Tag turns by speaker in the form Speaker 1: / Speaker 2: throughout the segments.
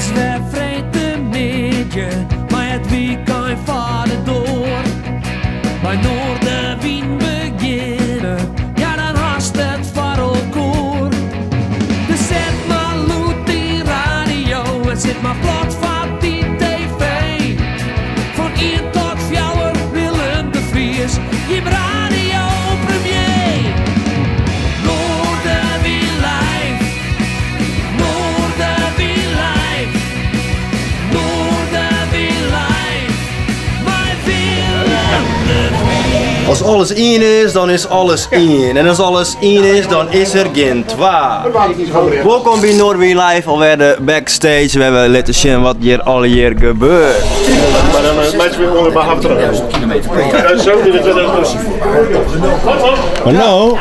Speaker 1: is weer vrede meetje, maar het weekend vader door. Bij Noorderwien beginnen, ja dan haast het varelkoor. Dus zet maar loet die radio en zit maar plat van die tv. Van 1 tot 4 Willem de Vries, je radio premier. Noorderwien live, Noorderwien live, Noorderwien live, my Willem de Vries.
Speaker 2: Als alles 1 is, dan is alles 1. En als alles 1 is, dan is er geen 2. Welkom bij Noorderwien Live, alweer de backstage. We hebben laten zien wat hier al hier gebeurt.
Speaker 3: Maar dan mensen weer onder mijn hart.
Speaker 2: Maar nou,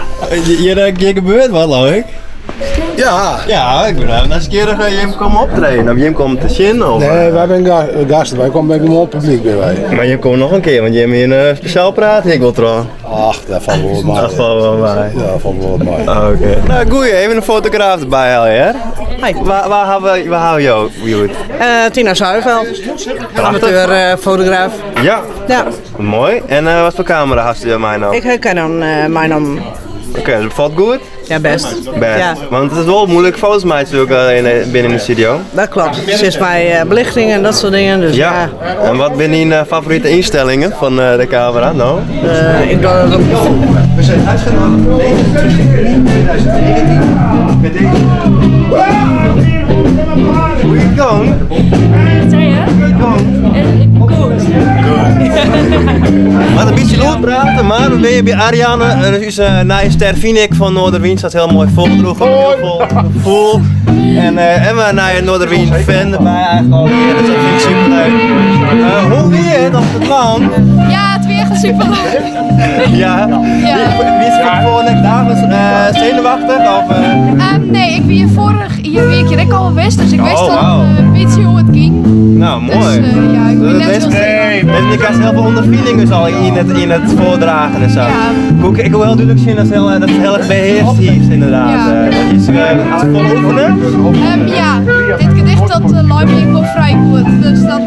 Speaker 2: hier gebeurt wat, leuk. Ja, ik ben even eens een keer je komen optreden. Of je komt te zien? Of?
Speaker 4: Nee, wij zijn gasten, wij komen bij het publiek bij wij.
Speaker 2: Maar je komt nog een keer, want je hebt hier een speciaal praat, ik wil trouwen.
Speaker 4: Ach, dat valt wel mee.
Speaker 2: Dat valt wel mee.
Speaker 4: Ja, dat valt wel mee.
Speaker 2: Oké. Nou, goeie, even een fotograaf erbij halen, hè? Hey, waar hou je uit?
Speaker 5: Tina Zuiderveld, amateur fotograaf.
Speaker 2: Ja.
Speaker 5: Ja,
Speaker 2: Mooi. En wat voor camera had je mij nou?
Speaker 5: ik herken dan mijn naam.
Speaker 2: Oké, dat valt goed?
Speaker 5: Ja, best.
Speaker 2: Best.
Speaker 5: Ja,
Speaker 2: Want het is wel moeilijk foto's maken natuurlijk binnen de studio.
Speaker 5: dat klopt. Ze is bij belichting en dat soort dingen. Dus ja,
Speaker 2: Ja. En wat zijn je favoriete instellingen van de camera? Nou?
Speaker 5: ik doe dat.
Speaker 2: We zijn uitgenodigd op 29 juni 2019 met deze. Hoe je het going? Wat een beetje loodpraten, maar dan ben je bij Ariane, onze nieuwe ster Vinek van Noorderwien, staat heel mooi volgedroegen, heel vol gevoel. En we naar een Noorderwien fan erbij eigenlijk al hier, dus dat vind ik super leuk. Hoe weer het op het land?
Speaker 6: Ja, het weer gaat super leuk.
Speaker 2: Ja. Wie is het voor een dag? Zenuwachtig? Of,
Speaker 6: Nee, ik ben hier weekje ik al wist, dus ik wist al een beetje hoe het ging.
Speaker 2: Nou, mooi.
Speaker 6: Dus ja, ik ben net zoals
Speaker 2: Je krijgt heel veel ondervindingen al in het voordragen en zo.
Speaker 6: Ja.
Speaker 2: Ik wil heel duidelijk zien dat het heel erg beheerst is inderdaad.
Speaker 6: Ja.
Speaker 2: Dat is vol oefenen.
Speaker 6: Ja, dit gedicht dat luidt me wel vrij goed, dus dat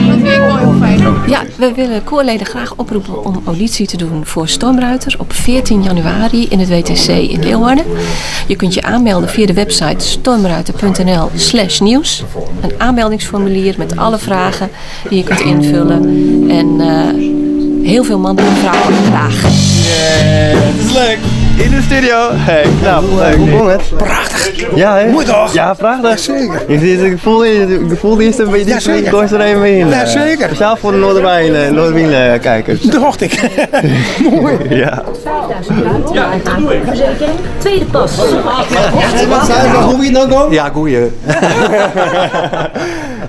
Speaker 6: vind ik wel heel fijn.
Speaker 7: Ja, we willen koorleden graag oproepen om auditie te doen voor Stormruiter op 14 januari in het WTC in Leeuwarden. Je kunt je aanmelden via de website stormruiter.nl/nieuws. Een aanmeldingsformulier met alle vragen die je kunt invullen. En heel veel mannen en vrouwen graag.
Speaker 2: Het is leuk. In de studio. Hey, nou, leuk. Hoe ging het?
Speaker 4: Prachtig.
Speaker 2: Ja, hè?
Speaker 4: Mooi toch?
Speaker 2: Ja, prachtig.
Speaker 4: Zeker.
Speaker 2: Ik voel die is een beetje
Speaker 4: zeker.
Speaker 2: kost er even in.
Speaker 4: Ja, zeker.
Speaker 2: Speciaal voor de Noorderwien kijkers.
Speaker 4: Dat dacht ik. Mooi.
Speaker 2: Ja.
Speaker 8: Verzekering, tweede pas.
Speaker 2: Wat zei je? Hoe je het nou komt?
Speaker 4: Ja, goeie.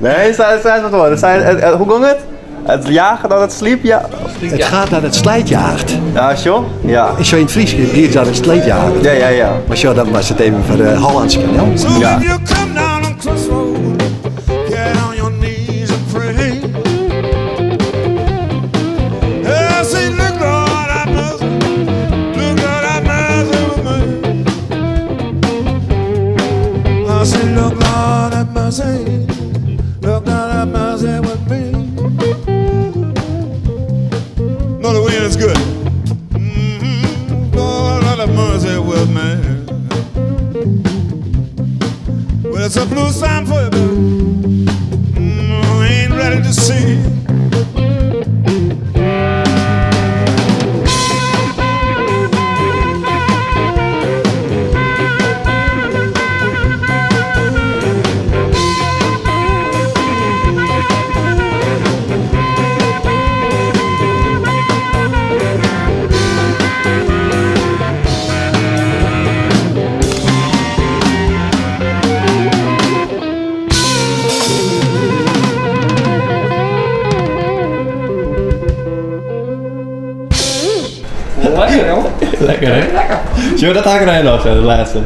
Speaker 2: Nee, zei wat hoor. Hoe ging het? Het jagen dat het sliep, ja.
Speaker 4: Het gaat naar het slijtjaagd.
Speaker 2: Ja, zo? Ja.
Speaker 4: Ik zou in het Fries hier naar het slijtjaagd.
Speaker 2: Ja.
Speaker 4: Maar zo, dan was het even voor de Hollandse kanaal.
Speaker 2: Ja.
Speaker 3: It's good. Lord, have mercy with me. Well, it's a blue sign for you, baby. I ain't ready to see.
Speaker 2: Lekker, hè? Lekker. Zullen we dat hakken nog, de laatste?